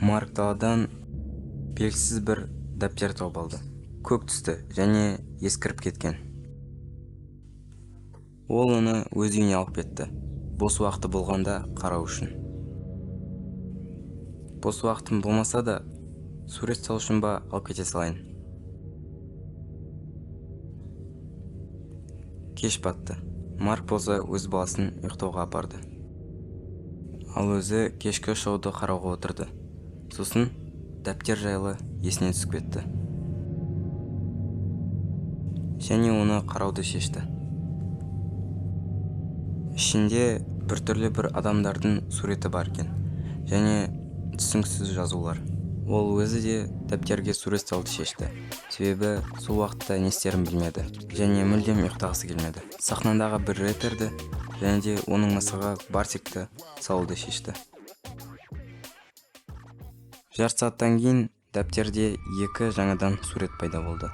Марк даладан белгісіз бір дәптер тауып алды. Көк түсті және ескіріп кеткен. Ол оны өз үйіне алып кетті. Бос уақыты болғанда қарау үшін. Бос уақытым болмаса да, сурет салу үшін ба алып кете салайын. Кеш батты. Марк болса өз баласын ұйықтауға апарды. Ал өзі кешкі шоуды қарауға отырды. Сосын дәптер жайлы есіне түсіп кетті. Және оны қарауды шешті. Ішінде біртүрлі бір адамдардың суреті бар екен. Және түсініксіз жазулар. Ол өзі де дәптерге сурет салуды шешті. Себебі сол уақытта не істерін білмеді. Және мүлдем ұйықтағысы келмеді. Сахнадағы бір рэперді және де оның мысығы Бартикті салуды шешті. Жарты сағаттан кейін дәптерде екі жаңадан сурет пайда болды.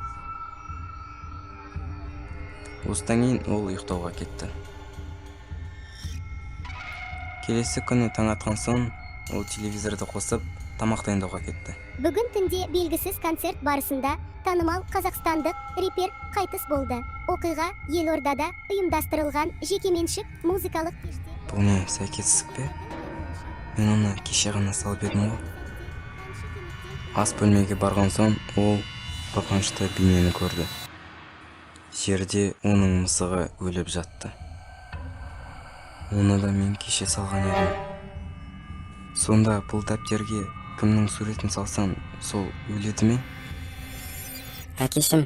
Осыдан кейін ол ұйықтауға кетті. Келесі күні таң атқан соң ол телевизорды қосып тамақ дайындауға кетті. Бүгін түнде белгісіз концерт барысында танымал қазақстандық репер қайтыс болды. Оқиға Елордада ұйымдастырылған жекеменшік музыкалық кеште. Бұл не, сәйкетсіздік пе? Мен оны кеше ғана салып едім ғой. Ас бөлмеге барған соң ол қорқынышты бейнені көрді. Жерде оның мысығы өліп жатты. Оны да мен кеше салған едім. Сонда бұл дәптерге кімнің суретін салсам, сол өледі ме? Әкешім,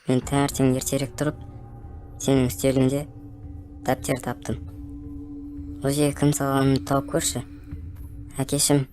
мен таңертең ертерек тұрып, сенің үстеліңде дәптер таптым. Ол жерге кім салғанын тауып көрші. Әкешім.